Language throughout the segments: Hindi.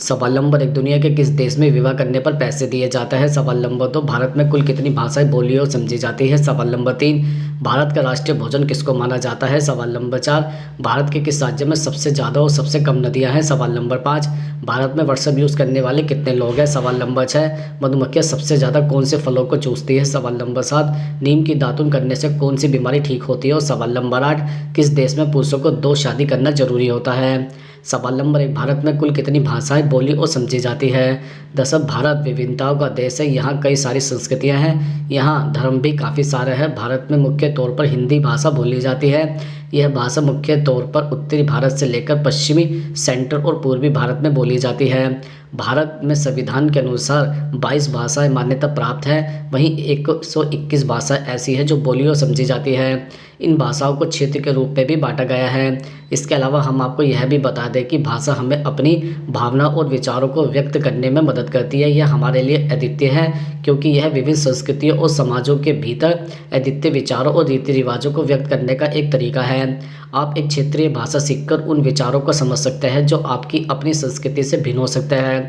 सवाल नंबर 1, दुनिया के किस देश में विवाह करने पर पैसे दिए जाते हैं? सवाल नंबर 2, भारत में कुल कितनी भाषाएं बोली और समझी जाती है? सवाल नंबर 3, भारत का राष्ट्रीय भोजन किसको माना जाता है? सवाल नंबर 4, भारत के किस राज्य में सबसे ज़्यादा और सबसे कम नदियां हैं? सवाल नंबर 5, भारत में व्हाट्सएप यूज़ करने वाले कितने लोग हैं? सवाल नंबर 6, मधुमक्खियाँ सबसे ज़्यादा कौन से फलों को चूसती है? सवाल नंबर 7, नीम की दातुन करने से कौन सी बीमारी ठीक होती है? और सवाल नंबर 8, किस देश में पुरुषों को 2 शादी करना जरूरी होता है? सवाल नंबर 1, भारत में कुल कितनी भाषाएं बोली और समझी जाती है? दरअसल भारत विभिन्नताओं का देश है। यहाँ कई सारी संस्कृतियाँ हैं। यहाँ धर्म भी काफ़ी सारे हैं। भारत में मुख्य तौर पर हिंदी भाषा बोली जाती है। यह भाषा मुख्य तौर पर उत्तरी भारत से लेकर पश्चिमी, सेंट्रल और पूर्वी भारत में बोली जाती है। भारत में संविधान के अनुसार 22 भाषाएं मान्यता प्राप्त है। वहीं 121 भाषाएं ऐसी है जो बोली और समझी जाती है। इन भाषाओं को क्षेत्र के रूप में भी बांटा गया है। इसके अलावा हम आपको यह भी बता दें कि भाषा हमें अपनी भावना और विचारों को व्यक्त करने में मदद करती है। यह हमारे लिए अद्वितीय है क्योंकि यह विभिन्न संस्कृतियों और समाजों के भीतर अद्वितीय विचारों और रीति रिवाजों को व्यक्त करने का एक तरीका है। आप एक क्षेत्रीय भाषा सीखकर उन विचारों को समझ सकते हैं जो आपकी अपनी संस्कृति से भिन्न हो सकते हैं।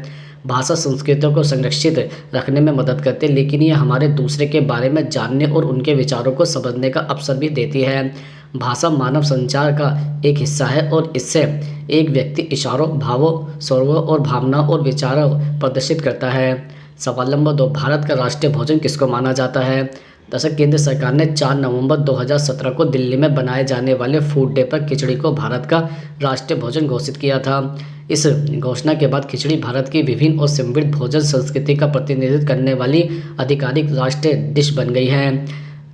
भाषा संस्कृतियों को संरक्षित रखने में मदद करती है, लेकिन यह हमारे दूसरे के बारे में जानने और उनके विचारों को समझने का अवसर भी देती है। भाषा मानव संचार का एक हिस्सा है और इससे एक व्यक्ति इशारों, भावों, स्वरों और भावनाओं और विचारों प्रदर्शित करता है। सवाल नंबर 2, भारत का राष्ट्रीय भोजन किसको माना जाता है? दरअसल केंद्र सरकार ने 4 नवंबर 2017 को दिल्ली में बनाए जाने वाले फूड डे पर खिचड़ी को भारत का राष्ट्रीय भोजन घोषित किया था। इस घोषणा के बाद खिचड़ी भारत की विभिन्न और समृद्ध भोजन संस्कृति का प्रतिनिधित्व करने वाली आधिकारिक राष्ट्रीय डिश बन गई है।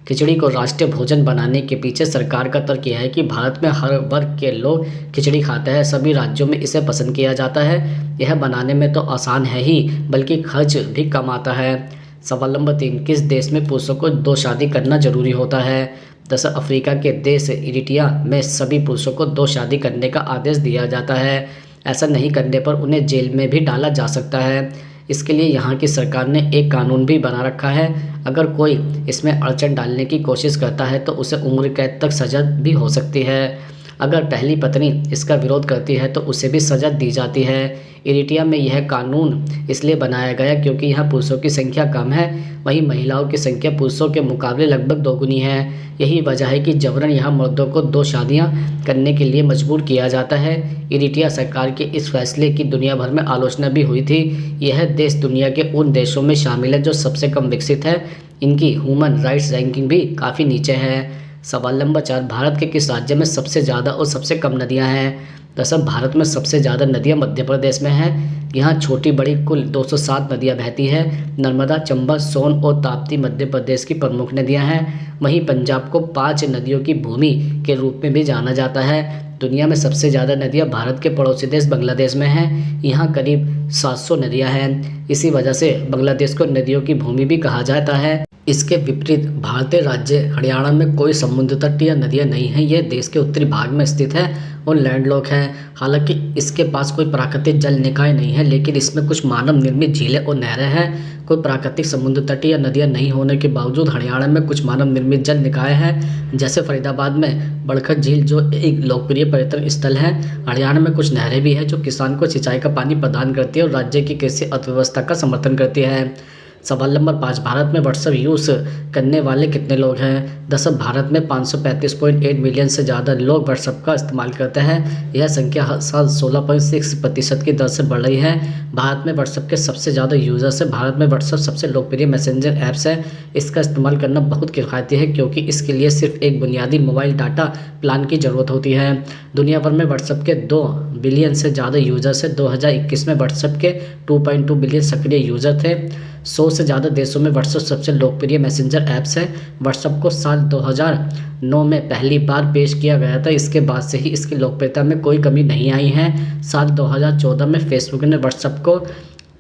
खिचड़ी को राष्ट्रीय भोजन बनाने के पीछे सरकार का तर्क यह है कि भारत में हर वर्ग के लोग खिचड़ी खाते हैं। सभी राज्यों में इसे पसंद किया जाता है। यह बनाने में तो आसान है ही, बल्कि खर्च भी कम आता है। सवाल नंबर 3, किस देश में पुरुषों को 2 शादी करना जरूरी होता है? दरअसल अफ्रीका के देश इरिट्रिया में सभी पुरुषों को 2 शादी करने का आदेश दिया जाता है। ऐसा नहीं करने पर उन्हें जेल में भी डाला जा सकता है। इसके लिए यहाँ की सरकार ने एक कानून भी बना रखा है। अगर कोई इसमें अड़चन डालने की कोशिश करता है तो उसे उम्र कैद तक सजा भी हो सकती है। अगर पहली पत्नी इसका विरोध करती है तो उसे भी सजा दी जाती है। इरिट्रिया में यह कानून इसलिए बनाया गया क्योंकि यहाँ पुरुषों की संख्या कम है, वहीं महिलाओं की संख्या पुरुषों के मुकाबले लगभग दोगुनी है। यही वजह है कि जबरन यहाँ मर्दों को 2 शादियाँ करने के लिए मजबूर किया जाता है। इरिट्रिया सरकार के इस फैसले की दुनिया भर में आलोचना भी हुई थी। यह देश दुनिया के उन देशों में शामिल है जो सबसे कम विकसित है। इनकी ह्यूमन राइट्स रैंकिंग भी काफ़ी नीचे है। सवाल नंबर 4, भारत के किस राज्य में सबसे ज़्यादा और सबसे कम नदियां हैं? दरअसल भारत में सबसे ज़्यादा नदियां मध्य प्रदेश में हैं। यहाँ छोटी बड़ी कुल 207 नदियां बहती हैं। नर्मदा, चंबल, सोन और ताप्ती मध्य प्रदेश की प्रमुख नदियां हैं। वहीं पंजाब को 5 नदियों की भूमि के रूप में भी जाना जाता है। दुनिया में सबसे ज़्यादा नदियां भारत के पड़ोसी देश बांग्लादेश में हैं। यहाँ करीब 700 नदियां हैं। इसी वजह से बांग्लादेश को नदियों की भूमि भी कहा जाता है। इसके विपरीत भारतीय राज्य हरियाणा में कोई समुद्र तट या नदियां नहीं हैं। यह देश के उत्तरी भाग में स्थित है और लैंडलॉक है। हालांकि इसके पास कोई प्राकृतिक जल निकाय नहीं है, लेकिन इसमें कुछ मानव निर्मित झीलें और नहरें हैं। कोई प्राकृतिक समुद्र तट या नदियां नहीं होने के बावजूद हरियाणा में कुछ मानव निर्मित जल निकाय हैं, जैसे फरीदाबाद में बड़खत झील जो एक लोकप्रिय पर्यटन स्थल है। हरियाणा में कुछ नहरें भी हैं जो किसान को सिंचाई का पानी प्रदान करती है और राज्य की कृषि अर्थव्यवस्था का समर्थन करती है। सवाल नंबर 5, भारत में व्हाट्सएप यूज़ करने वाले कितने लोग हैं? दरअसल भारत में 535.8 मिलियन से ज़्यादा लोग व्हाट्सएप का इस्तेमाल करते हैं। यह संख्या हर साल 16.6% की दर से बढ़ रही है। भारत में व्हाट्सएप के सबसे ज़्यादा यूज़र्स है। भारत में व्हाट्सएप सबसे लोकप्रिय मैसेंजर ऐप्स है। इसका इस्तेमाल करना बहुत किफ़ायती है क्योंकि इसके लिए सिर्फ एक बुनियादी मोबाइल डाटा प्लान की ज़रूरत होती है। दुनिया भर में व्हाट्सएप के 2 बिलियन से ज़्यादा यूज़र्स है। 2021 में व्हाट्सएप के 2.2 बिलियन सक्रिय यूज़र थे। 100 से ज़्यादा देशों में व्हाट्सएप सबसे लोकप्रिय मैसेंजर ऐप्स है। व्हाट्सएप को साल 2009 में पहली बार पेश किया गया था। इसके बाद से ही इसकी लोकप्रियता में कोई कमी नहीं आई है। साल 2014 में फेसबुक ने व्हाट्सएप को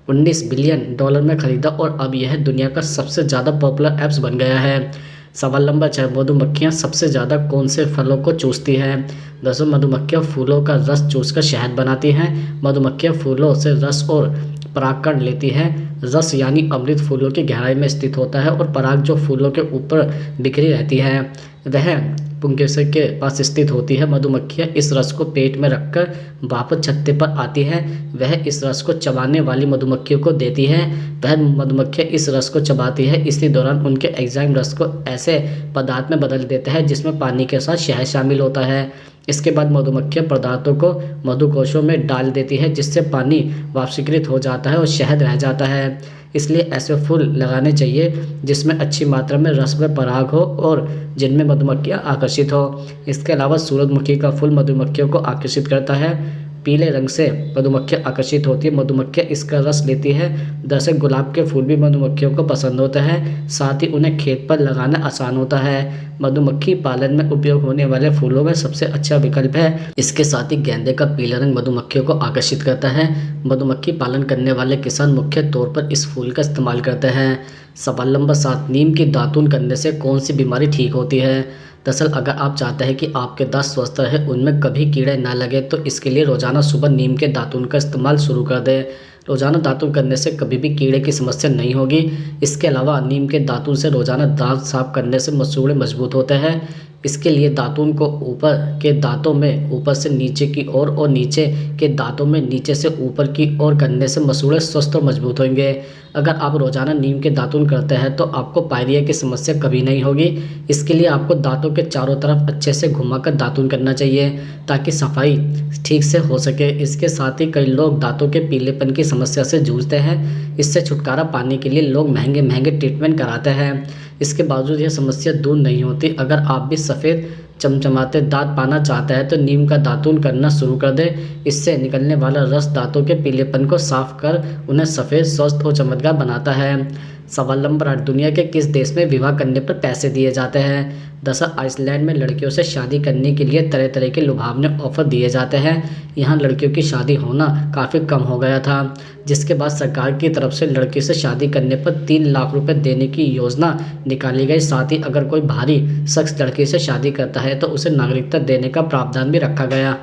$19 बिलियन में खरीदा और अब यह दुनिया का सबसे ज़्यादा पॉपुलर ऐप्स बन गया है। सवाल नंबर 6, मधुमक्खियाँ सबसे ज़्यादा कौन से फलों को चूसती हैं? दरअसल मधुमक्खियाँ फूलों का रस चूसकर शहद बनाती हैं। मधुमक्खियाँ फूलों से रस और परागकण लेती हैं। रस यानी अमृत फूलों की गहराई में स्थित होता है और पराग जो फूलों के ऊपर बिखरी रहती है वह पुंकेसर के पास स्थित होती है। मधुमक्खियाँ इस रस को पेट में रखकर वापस छत्ते पर आती है। वह इस रस को चबाने वाली मधुमक्खियों को देती है। वह मधुमक्खियाँ इस रस को चबाती है। इसी दौरान उनके एंजाइम रस को ऐसे पदार्थ में बदल देते हैं जिसमें पानी के साथ शहद शामिल होता है। इसके बाद मधुमक्खियाँ पदार्थों को मधुकोशों में डाल देती है जिससे पानी वाष्पीकृत हो जाता है और शहद रह जाता है। इसलिए ऐसे फूल लगाने चाहिए जिसमें अच्छी मात्रा में रस व पराग हो और जिनमें मधुमक्खियाँ आकर्षित हो। इसके अलावा सूरजमुखी का फूल मधुमक्खियों को आकर्षित करता है। पीले रंग से मधुमक्खियाँ आकर्षित होती है। मधुमक्खियाँ इसका रस लेती है। दरअसल गुलाब के फूल भी मधुमक्खियों को पसंद होता है, साथ ही उन्हें खेत पर लगाना आसान होता है। मधुमक्खी पालन में उपयोग होने वाले फूलों में सबसे अच्छा विकल्प है। इसके साथ ही गेंदे का पीला रंग मधुमक्खियों को आकर्षित करता है। मधुमक्खी पालन करने वाले किसान मुख्य तौर पर इस फूल का इस्तेमाल करते हैं। सवाल नंबर 7, नीम की दातून करने से कौन सी बीमारी ठीक होती है? दरअसल अगर आप चाहते हैं कि आपके दांत स्वस्थ रहे, उनमें कभी कीड़े ना लगे, तो इसके लिए रोजाना सुबह नीम के दातून का इस्तेमाल शुरू कर दें। रोजाना दातुन करने से कभी भी कीड़े की समस्या नहीं होगी। इसके अलावा नीम के दातुन से रोजाना दांत साफ करने से मसूड़े मजबूत होते हैं। इसके लिए दातुन को ऊपर के दांतों में ऊपर से नीचे की ओर और नीचे के दांतों में नीचे से ऊपर की ओर करने से मसूड़े स्वस्थ और मजबूत होंगे। अगर आप रोजाना नीम के दातुन करते हैं तो आपको पायरिया की समस्या कभी नहीं होगी। इसके लिए आपको दांतों के चारों तरफ अच्छे से घुमाकर दातुन करना चाहिए ताकि सफाई ठीक से हो सके। इसके साथ ही कई लोग दांतों के पीलेपन की समस्या से जूझते हैं। इससे छुटकारा पाने के लिए लोग महंगे महंगे ट्रीटमेंट कराते हैं। इसके बावजूद यह समस्या दूर नहीं होती। अगर आप भी सफ़ेद चमचमाते दांत पाना चाहते हैं तो नीम का दातुन करना शुरू कर दें। इससे निकलने वाला रस दांतों के पीलेपन को साफ कर उन्हें सफ़ेद, स्वस्थ और चमकदार बनाता है। सवाल नंबर 8, दुनिया के किस देश में विवाह करने पर पैसे दिए जाते हैं? दरअसल आइसलैंड में लड़कियों से शादी करने के लिए तरह तरह के लुभावने ऑफर दिए जाते हैं। यहाँ लड़कियों की शादी होना काफ़ी कम हो गया था, जिसके बाद सरकार की तरफ से लड़की से शादी करने पर 3 लाख रुपए देने की योजना निकाली गई। साथ ही अगर कोई बाहरी शख्स लड़की से शादी करता है तो उसे नागरिकता देने का प्रावधान भी रखा गया।